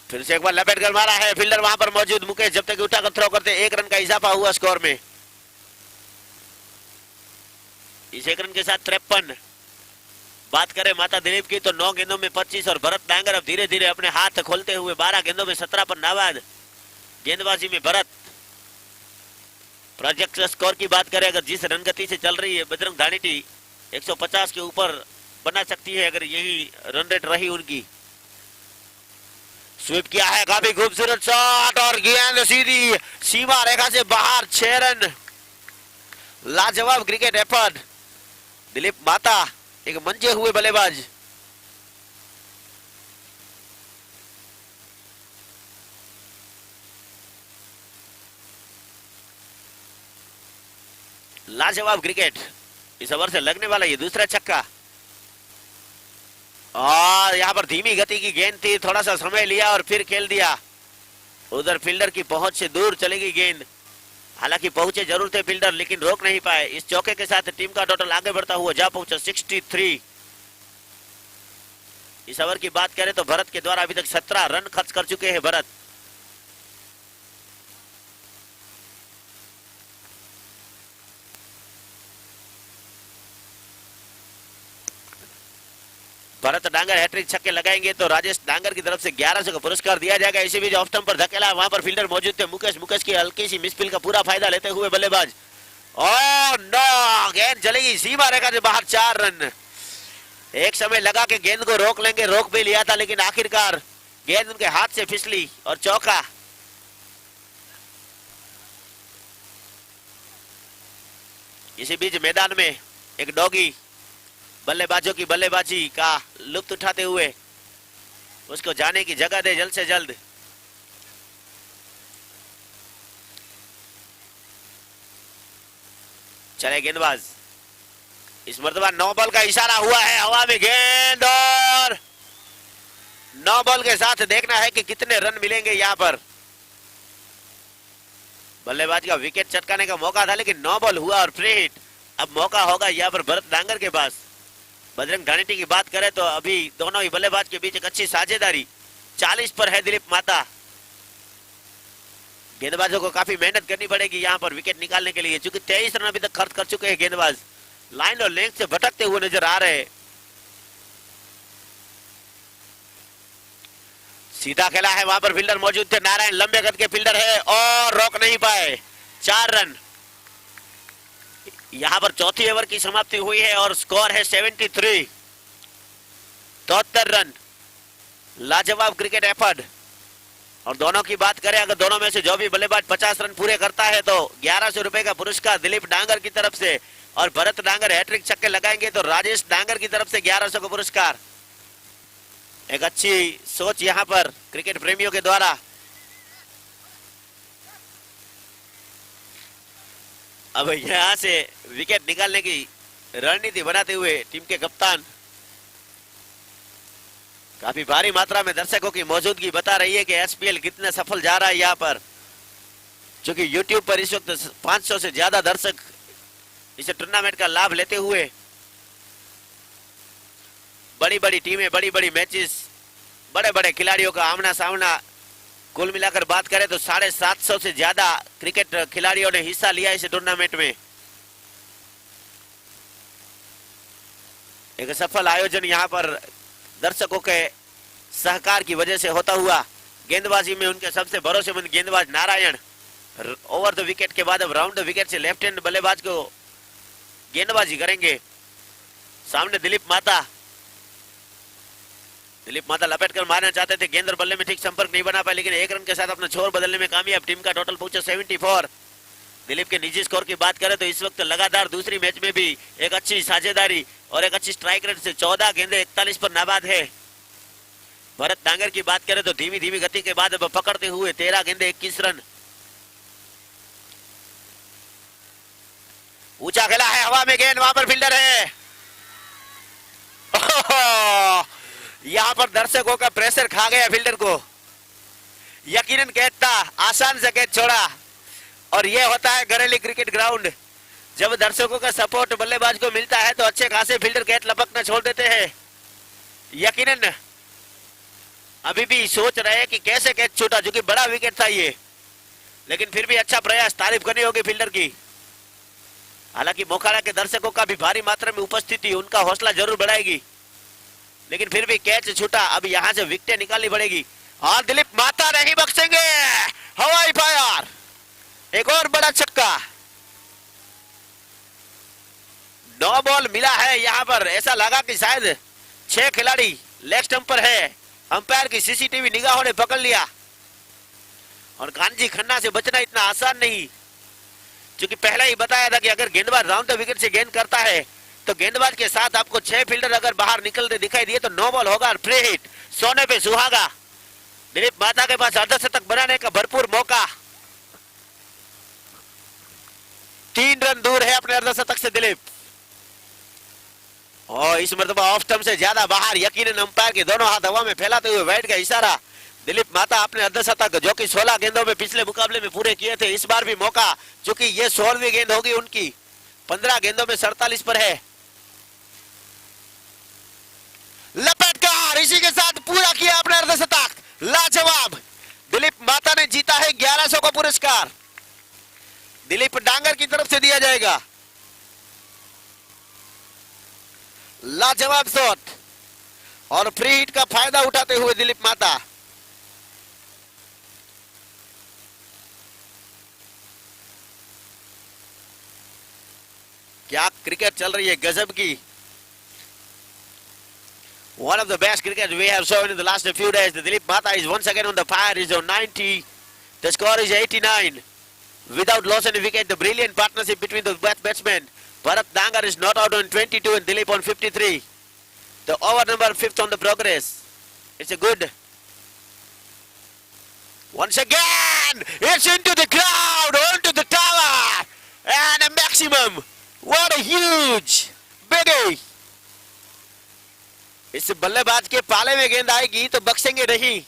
फिर से एक बार लपेट कर मारा है फील्डर वहां पर मौजूद मुकेश, जब तक उठाकर थ्रो करते 1 रन का इजाफा हुआ स्कोर में। इस 1 रन के साथ 53। बात करें माता दिलीप की तो 9 गेंदों में 25 और भरत डांगर अब धीरे धीरे अपने हाथ खोलते हुए 12 गेंदों में 17 पर नाबाद गेंदबाजी में भरत। प्रोजेक्ट स्कोर की बात करें अगर जिस रन गति से चल रही है बजरंग धानीटी 150 के ऊपर बना सकती है अगर यही रन रेट रही उनकी। स्वीप किया है, काफी खूबसूरत शॉट और गेंद सीधी सीमा रेखा से बाहर, 6 रन। लाजवाब क्रिकेट एफर्ट। दिलीप माता एक मंजे हुए बल्लेबाज। लाजवाब क्रिकेट। इस ओवर से लगने वाला ये दूसरा छक्का और यहाँ पर धीमी गति की गेंद थी, थोड़ा सा समय लिया और फिर खेल दिया। उधर फील्डर की पहुंच से दूर चलेगी गेंद, हालांकि पहुंचे जरूर थे फील्डर लेकिन रोक नहीं पाए। इस चौके के साथ टीम का टोटल आगे बढ़ता हुआ जा पहुंचा 63। इस ओवर की बात करें तो भरत के द्वारा अभी तक 17 रन खर्च कर चुके हैं भरत। भरत डांगर हैट्रिक छक्के लगाएंगे तो राजेश डांगर की तरफ से 1100 का पुरस्कार दिया जाएगा। इसी बीच ऑफ स्टंप पर धकेला, वहां पर फील्डर मौजूद थे मुकेश की हल्की सी मिसफील्ड का पूरा फायदा लेते हुए बल्लेबाज। और नो, गेंद चलेगी सीमा रेखा से बाहर, 4 रन। एक समय लगा के गेंद को रोक लेंगे, रोक भी लिया था लेकिन आखिरकार गेंद उनके हाथ से फिसली और चौका। इसी बीच मैदान में एक डॉगी बल्लेबाजों की बल्लेबाजी का लुत्फ उठाते हुए उसको जाने की जगह दे जल्द से जल्द। चले गेंदबाज, इस मर्तबा 9 बॉल का इशारा हुआ है, हवा में गेंद और 9 बॉल के साथ देखना है कि कितने रन मिलेंगे। यहाँ पर बल्लेबाज का विकेट चटकाने का मौका था लेकिन 9 बॉल हुआ और फ्री हिट। अब मौका होगा यहाँ पर भरत डांगर के पास। बजरंग धानीटी की बात करें तो अभी दोनों ही बल्लेबाज के बीच एक अच्छी साझेदारी 40 पर है दिलीप माता। गेंदबाजों को काफी मेहनत करनी पड़ेगी यहाँ पर विकेट निकालने के लिए, क्योंकि 23 रन अभी तक खर्च कर चुके हैं गेंदबाज। लाइन और लेंथ से भटकते हुए नजर आ रहे हैं। सीधा खेला है, वहां पर फील्डर मौजूद थे नारायण, लंबे कद के फील्डर है और रोक नहीं पाए, 4 रन। यहां पर चौथी ओवर की समाप्ति हुई है और स्कोर है 73, 73 रन। लाजवाब क्रिकेट एफर्ट। और दोनों की बात करें अगर दोनों में से जो भी बल्लेबाज 50 रन पूरे करता है तो 1100 रुपए का पुरस्कार दिलीप डांगर की तरफ से, और भरत डांगर हैट्रिक छक्के लगाएंगे तो राजेश डांगर की तरफ से 1100 का पुरस्कार। एक अच्छी सोच यहां पर क्रिकेट प्रेमियों के द्वारा। अब यहां से विकेट निकालने की रणनीति बनाते हुए टीम के कप्तान, काफी भारी मात्रा में दर्शकों की मौजूदगी बता रही है कि एसपीएल कितने सफल जा रहा है यहाँ पर, क्योंकि यूट्यूब पर इस वक्त 500 से ज्यादा दर्शक इस टूर्नामेंट का लाभ लेते हुए बड़ी बड़ी टीमें, बड़ी बड़ी मैचेस, बड़े बड़े खिलाड़ियों का आमना सामना, कुल मिलाकर बात करें तो 750 से ज्यादा क्रिकेट खिलाड़ियों ने हिस्सा लिया इस टूर्नामेंट में। एक सफल आयोजन यहाँ पर दर्शकों के सहकार की वजह से होता हुआ। गेंदबाजी में उनके सबसे भरोसेमंद गेंदबाज नारायण ओवर द विकेट के बाद अब राउंड द विकेट से लेफ्ट हैंड बल्लेबाज को गेंदबाजी करेंगे। सामने दिलीप माता लपेट कर मारना चाहते थे, गेंद और बल्ले में ठीक संपर्क नहीं बना पाए लेकिन 1 रन के साथ अपना छोर बदलने में कामयाब। टीम का टोटल पहुंचा 74। दिलीप के निजी स्कोर की बात करें तो इस वक्त लगातार दूसरी मैच में भी एक अच्छी साझेदारी और एक अच्छी स्ट्राइक रेट से 14 गेंदे 41 पर नाबाद है। भरत डांगर की बात करें तो धीमी धीमी गति के बाद अब पकड़ते हुए 13 गेंदे 21 रन। ऊंचा खेला है, हवा में गेंद, वहां पर फील्डर है। यहां पर दर्शकों का प्रेशर खा गया फील्डर को। यकीनन कैच था, आसान से कैच छोड़ा। और यह होता है घरेलू क्रिकेट ग्राउंड, जब दर्शकों का सपोर्ट बल्लेबाज को मिलता है तो अच्छे खासे फील्डर कैच लपकना छोड़ देते हैं। यकीनन अभी भी सोच रहे हैं कि कैसे कैच छूटा, जो कि बड़ा विकेट था ये, लेकिन फिर भी अच्छा प्रयास, तारीफ करनी होगी फील्डर की। हालांकि मोखाड़ा के दर्शकों का भी भारी मात्रा में उपस्थिति उनका हौसला जरूर बढ़ाएगी, लेकिन फिर भी कैच छूटा। अब यहां से विकेट निकालनी पड़ेगी और दिलीप माता नहीं बख्शेंगे। हवाई फायर, एक और बड़ा छक्का। 9 बॉल मिला है यहां पर। ऐसा लगा कि शायद 6 खिलाड़ी लेग स्टंप पर है। अंपायर की सीसीटीवी निगाहों ने पकड़ लिया। और कानजी खन्ना से बचना इतना आसान नहीं, क्योंकि पहले ही बताया था कि अगर गेंदबाज राउंड द विकेट से गेंद करता है तो गेंदबाज के साथ आपको 6 फील्डर अगर बाहर निकलते दिखाई दिए तो 9 बॉल होगा। फ्री हिट, सोने पे सुहागा। दिलीप माता के पास अर्धशतक बनाने का भरपूर मौका। 3 रन दूर है अपने अर्धशतक से दिलीप। और इस मरतबा ऑफ स्टंप से ज्यादा बाहर, यकीनन अंपायर के दोनों हाथ हवा में फैलाते हुए वाइड का इशारा। दिलीप माता अपने अर्धशतक जो कि 16 गेंदों में पिछले मुकाबले में पूरे किए थे, इस बार भी मौका, क्योंकि ये 16वीं गेंद होगी उनकी। 15 गेंदों में 47 पर है। लपेटकर इसी के साथ पूरा किया अपने अर्धशतक। लाजवाब। दिलीप माता ने जीता है 1100 का पुरस्कार। दिलीप डांगर की तरफ से दिया जाएगा। लाजवाब शॉट और फ्री हिट का फायदा उठाते हुए दिलीप माता। क्या क्रिकेट चल रही है गजब की। One of the best cricket we have shown in the last few days. The Dilip Mata is once again on the fire. Is on 90. The score is 89. Without loss any wicket, the brilliant partnership between the batsmen. Bharat Dangar is not out on 22 and Dilip on 53. The over number 5th on the progress. It's a good. Once again, it's into the crowd, onto the tower, and a maximum. What a huge biggie. इस बल्लेबाज के पाले में गेंद आएगी तो बख्शेंगे नहीं।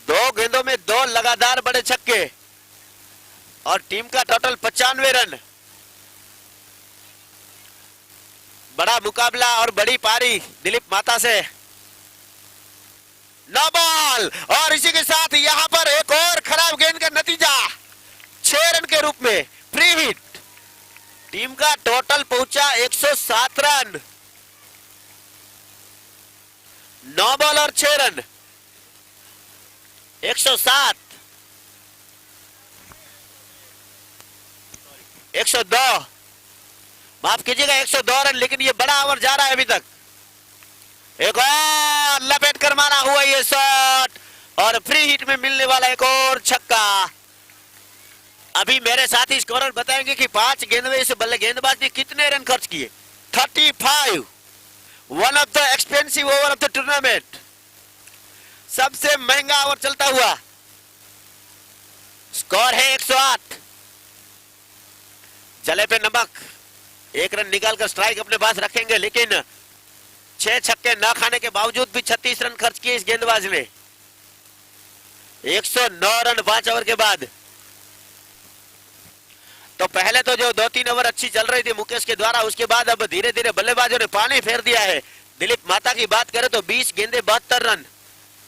2 गेंदों में 2 लगातार बड़े छक्के और टीम का टोटल 95 रन। बड़ा मुकाबला और बड़ी पारी दिलीप माता से। 9 बॉल और इसी के साथ यहां पर एक और खराब गेंद का नतीजा 6 रन के रूप में फ्री हिट। टीम का टोटल पहुंचा 107 रन। 9 बॉल और 6 रन, 107, 102, माफ कीजिएगा 102 रन। लेकिन ये बड़ा ओवर जा रहा है अभी तक। एक और लपेट कर मारा हुआ ये शॉट और फ्री हिट में मिलने वाला एक और छक्का। अभी मेरे साथी स्कोरर बताएंगे कि 5 गेंद में इस बल्ले गेंदबाज ने कितने रन खर्च किए। 35, one of the expensive over of the tournament, सबसे महंगा ओवर चलता हुआ। स्कोर है 108। जले पे नमक, 1 रन निकालकर स्ट्राइक अपने पास रखेंगे, लेकिन 6 छक्के न खाने के बावजूद भी 36 रन खर्च किए इस गेंदबाज ने। 109 रन 5 ओवर के बाद। तो पहले तो जो 2-3 ओवर अच्छी चल रही थी मुकेश के द्वारा, उसके बाद अब धीरे धीरे बल्लेबाजों ने पानी फेर दिया है। दिलीप माता की बात करें तो 20 गेंदे 72 रन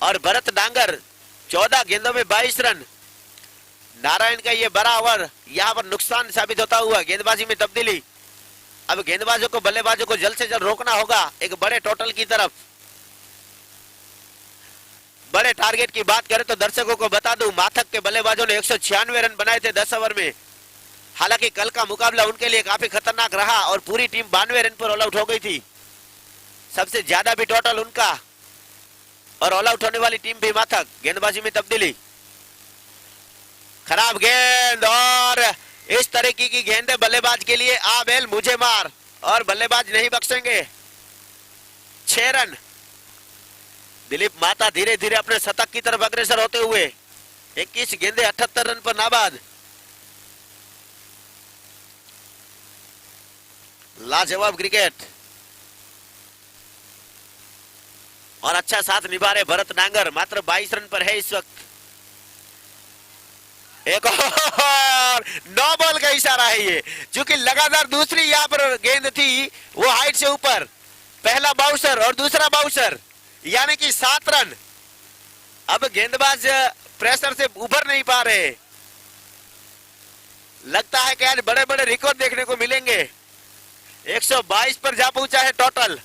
और भरत डांगर 14 गेंदों में 22 रन। नारायण का ये बड़ा ओवर यहां पर नुकसान साबित होता हुआ। गेंदबाजी में तब्दीली। अब गेंदबाजों को बल्लेबाजों को जल्द से जल्द रोकना होगा एक बड़े टोटल की तरफ। बड़े टारगेट की बात करें तो दर्शकों को बता दूं, माथक के बल्लेबाजों ने 196 रन बनाए थे 10 ओवर में। हालांकि कल का मुकाबला उनके लिए काफी खतरनाक रहा और पूरी टीम 92 रन पर ऑल आउट हो गई थी। सबसे ज्यादा भी टोटल उनका और ऑल आउट होने वाली टीम भी माथक। गेंदबाजी में तब्दीली। खराब गेंद और इस तरीके की गेंदें बल्लेबाज के लिए आ बेल मुझे मार, और बल्लेबाज नहीं बख्शेंगे। 6 रन। दिलीप माता धीरे धीरे अपने शतक की तरफ अग्रसर होते हुए 21 गेंदे 78 रन पर नाबाद। लाजवाब क्रिकेट और अच्छा साथ निभा रहे भरत डांगर। मात्र 22 रन पर है इस वक्त। एक और 9 बॉल का इशारा है ये, क्योंकि लगातार दूसरी यहां पर गेंद थी वो हाइट से ऊपर। पहला बाउंसर और दूसरा बाउंसर, यानी कि 7 रन। अब गेंदबाज प्रेशर से उभर नहीं पा रहे। लगता है कि आज बड़े बड़े रिकॉर्ड देखने को मिलेंगे। 122 पर जा पहुंचा है टोटल।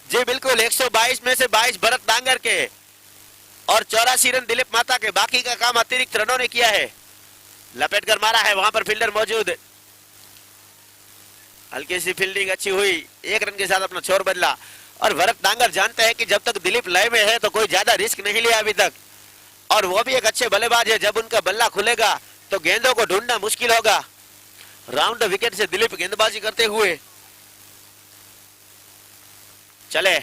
जी बिल्कुल, 122 में से 22 भरत डांगर के और 84 रन दिलीप माता के। बाकी का काम अतिरिक्त रनों ने किया है। लपेट कर मारा है, वहां पर फील्डर मौजूद। हल्की सी फील्डिंग अच्छी हुई, 1 रन के साथ अपना छोर बदला। और भरत डांगर जानते हैं कि जब तक दिलीप लय में है तो कोई ज्यादा रिस्क नहीं लिया अभी तक। और वो भी एक अच्छे बल्लेबाज है, जब उनका बल्ला खुलेगा तो गेंदों को ढूंढना मुश्किल होगा। राउंड विकेट से दिलीप गेंदबाजी करते हुए चले।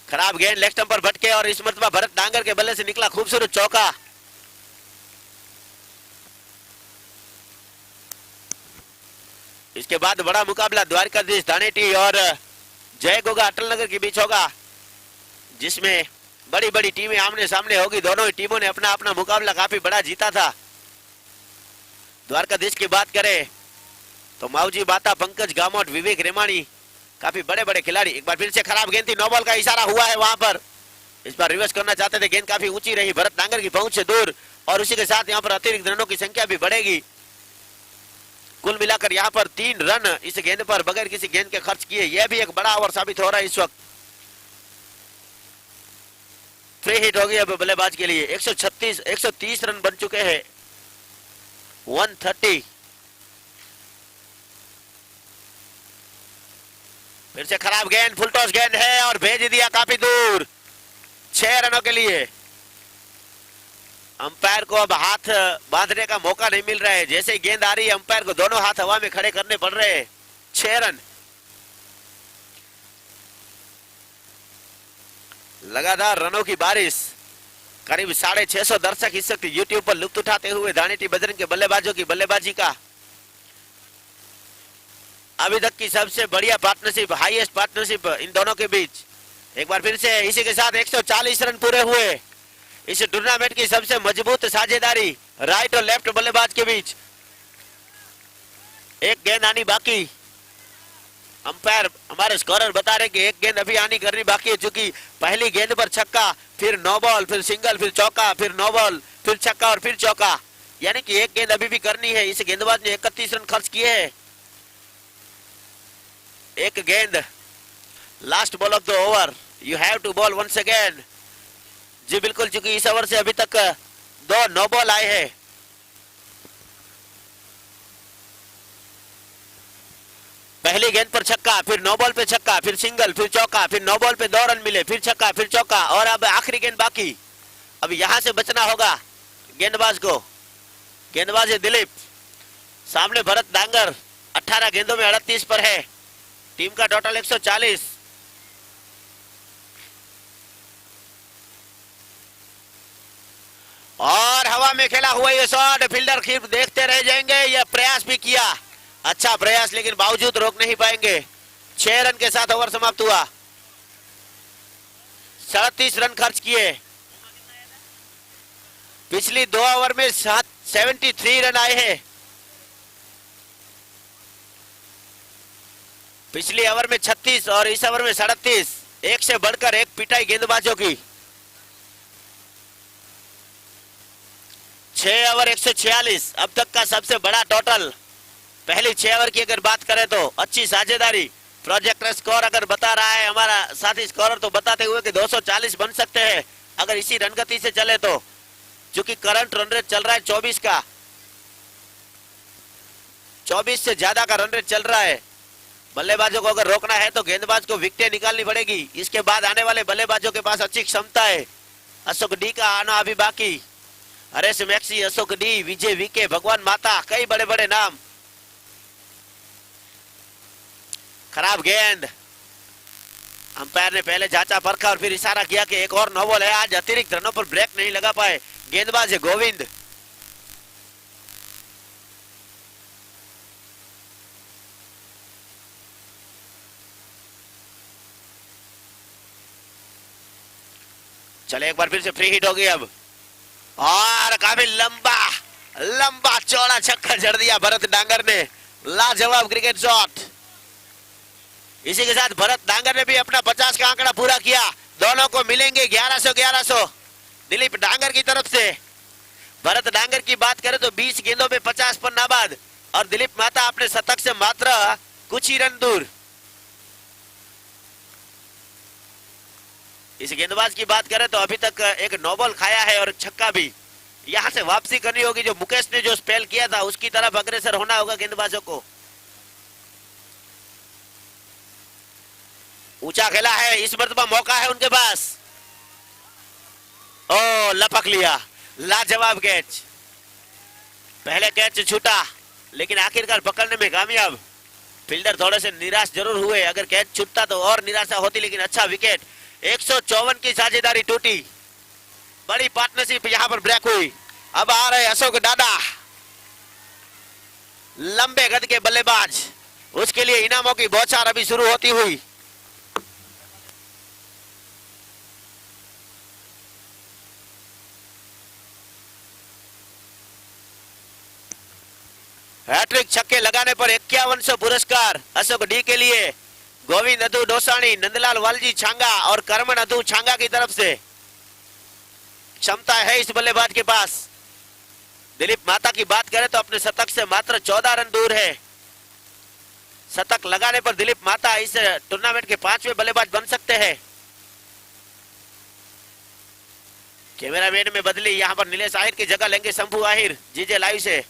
खराब गेंद लेग स्टंप पर भटके और इस मरतबा भरत डांगर के बल्ले से निकला खूबसूरत चौका। इसके बाद बड़ा मुकाबला द्वारकाधीश धानेटी और जय गोगा अटल नगर के बीच होगा, जिसमें बड़ी बड़ी टीमें आमने सामने होगी। दोनों ही टीमों ने अपना अपना मुकाबला काफी बड़ा जीता था। द्वारकाधीश की बात करें तो माऊजी बाता, पंकज गामोट, विवेक रेमाणी, काफी बड़े बड़े खिलाड़ी। एक बार फिर से खराब गेंद थी, नो बॉल का इशारा हुआ है वहां पर। इस बार रिवर्स करना चाहते थे, गेंद काफी ऊंची रही, भरत डांगर की पहुंच से दूर। और उसी के साथ यहां पर अतिरिक्त रनों की संख्या भी बढ़ेगी। कुल मिलाकर यहां पर 3 रन इस गेंद पर बगैर किसी गेंद के खर्च किए। यह भी एक बड़ा ओवर साबित हो रहा है इस वक्त। फ्री हिट हो गई अब बल्लेबाज के लिए। 130 रन बन चुके हैं। 130। फिर से खराब गेंद, फुल टॉस गेंद है और भेज दिया काफी दूर। 6 रनों के लिए। अंपायर को अब हाथ बांधने का मौका नहीं मिल रहा है। जैसे ही गेंद आ रही है अंपायर को दोनों हाथ हवा में खड़े करने पड़ रहे हैं। 6 रन। लगातार रनों की बारिश। करीब 650 दर्शक इस वक्त यूट्यूब पर लुत्फ उठाते हुए धानेटी बजरंग के बल्लेबाजों की बल्लेबाजी का। अभी तक की सबसे बढ़िया पार्टनरशिप, हाईएस्ट पार्टनरशिप इन दोनों के बीच। एक बार फिर से इसी के साथ 140 रन पूरे हुए। इस टूर्नामेंट की सबसे मजबूत साझेदारी राइट और लेफ्ट बल्लेबाज के बीच। एक गेंद आनी बाकी। अंपायर हमारे स्कोरर बता रहे कि एक गेंद अभी आनी करनी बाकी है, चूंकि पहली गेंद पर छक्का, फिर नो बॉल, फिर सिंगल, फिर चौका, फिर नो बॉल, फिर छक्का और फिर चौका। यानी कि एक गेंद अभी भी करनी है। इस गेंदबाज ने 31 रन खर्च किए हैं। एक गेंद, last ball of the over, you have to bowl once again. जी बिल्कुल, चूंकि इस ओवर से अभी तक 2 नो बॉल आए हैं। पहली गेंद पर छक्का, फिर नो बॉल पे छक्का, फिर सिंगल, फिर चौका, फिर नो बॉल पे 2 रन मिले, फिर छक्का, फिर चौका और अब आखिरी गेंद बाकी। अब यहां से बचना होगा गेंदबाज को। गेंदबाज है दिलीप, सामने भरत डांगर। 18 गेंदों में 38 पर है। टीम का टोटल 140। और हवा में खेला हुआ ये शॉट, फील्डर खीर देखते रह जाएंगे। यह प्रयास भी किया, अच्छा प्रयास, लेकिन बावजूद रोक नहीं पाएंगे। 6 रन के साथ ओवर समाप्त हुआ। 37 रन खर्च किए। पिछली 2 ओवर में 73 रन आए हैं। पिछली ओवर में 36 और इस ओवर में 37। एक से बढ़कर एक पिटाई गेंदबाजों की। 6 ओवर 146 अब तक का सबसे बड़ा टोटल। पहली 6 ओवर की अगर बात करें तो अच्छी साझेदारी। प्रोजेक्टर स्कोर अगर बता रहा है हमारा साथी स्कोरर, तो बताते हुए कि 240 बन सकते हैं अगर इसी रन गति से चले तो। क्योंकि करंट रन रेट चल रहा है 24 का, 24 से ज्यादा का रन रेट चल रहा है। बल्लेबाजों को अगर रोकना है तो गेंदबाज को विकेटें निकालनी पड़ेगी। इसके बाद आने वाले बल्लेबाजों के पास अच्छी क्षमता है। अशोक डी का आना अभी बाकी। हरेश मैक्सी, अशोक डी, विजय वीके, भगवान माता, कई बड़े बड़े नाम। खराब गेंद। अंपायर ने पहले जांचा परखा और फिर इशारा किया कि एक और नो बॉल है। आज अतिरिक्त रनों पर ब्रेक नहीं लगा पाए। गेंदबाज है गोविंद। चले, एक बार फिर से फ्री हिट हो गई अब। और काफी लंबा चौड़ा छक्का जड़ दिया भरत डांगर ने, लाजवाब क्रिकेट शॉट। इसी के साथ भरत डांगर ने भी अपना 50 का आंकड़ा पूरा किया। दोनों को मिलेंगे 1100 दिलीप डांगर की तरफ से। भरत डांगर की बात करें तो 20 गेंदों में 50 पर नाबाद और दिलीप माता अपने शतक से मात्र कुछ ही रन दूर। इस गेंदबाज की बात करें तो अभी तक एक नो बॉल खाया है और छक्का भी। यहां से वापसी करनी होगी, जो मुकेश ने जो स्पेल किया था उसकी तरफ अग्रसर होना होगा गेंदबाजों को। ऊंचा खेला है, इस मर्तबा मौका है उनके पास। ओ लपक लिया, लाजवाब कैच। पहले कैच छूटा लेकिन आखिरकार पकड़ने में कामयाब। फील्डर थोड़े से निराश जरूर हुए, अगर कैच छूटता तो और निराशा होती, लेकिन अच्छा विकेट। 154 की साझेदारी टूटी, बड़ी पार्टनरशिप यहां पर ब्रेक हुई। अब आ रहे अशोक दादा, लंबे कद के बल्लेबाज, उसके लिए इनामों की बौछार अभी शुरू होती हुई। हैट्रिक छक्के लगाने पर 5100 पुरस्कार अशोक डी के लिए। गोविंद अधू डोसानी, नंदलाल वालजी छांगा और करमन अधू छांगा की तरफ से। क्षमता है इस बल्लेबाज के पास। दिलीप माता की बात करें तो अपने शतक से मात्र 14 रन दूर है। शतक लगाने पर दिलीप माता इस टूर्नामेंट के 5वें बल्लेबाज बन सकते हैं। कैमरामैन में बदली, यहां पर नीलेश आहिर की जगह लेंगे शंभू आहिर। जीजे लाइव से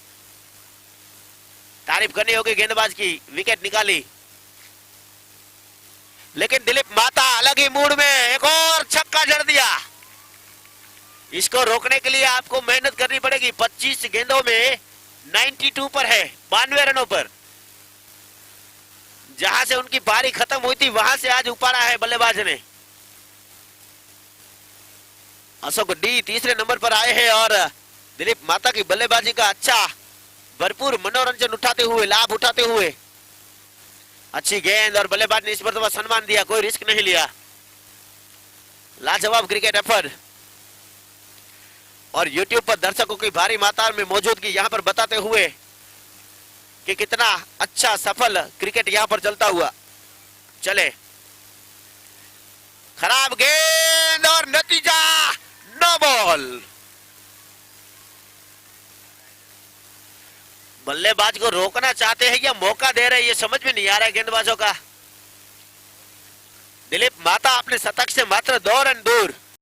तारीफ करनी होगी गेंदबाज की, विकेट निकाली। लेकिन दिलीप माता अलग ही मूड में, एक और छक्का जड़ दिया। इसको रोकने के लिए आपको मेहनत करनी पड़ेगी। 25 गेंदों में 92 पर है, 92 रनों पर। जहां से उनकी पारी खत्म हुई थी वहां से आज उपाड़ा है बल्लेबाज ने। अशोक डी तीसरे नंबर पर आए हैं और दिलीप माता की बल्लेबाजी का अच्छा भरपूर मनोरंजन उठाते हुए, लाभ उठाते हुए। अच्छी गेंद और बल्लेबाज ने इस मर्तबा सम्मान दिया, कोई रिस्क नहीं लिया। लाजवाब क्रिकेट एफर्ट। और YouTube पर दर्शकों की भारी मात्रा में मौजूदगी यहां पर बताते हुए कि कितना अच्छा सफल क्रिकेट यहां पर चलता हुआ चले। खराब गेंद और नतीजा नो बॉल। बल्लेबाज को रोकना चाहते हैं या मौका दे रहे हैं, ये समझ में नहीं आ रहा है गेंदबाजों का। दिलीप माता अपने शतक से मात्र 2 रन दूर।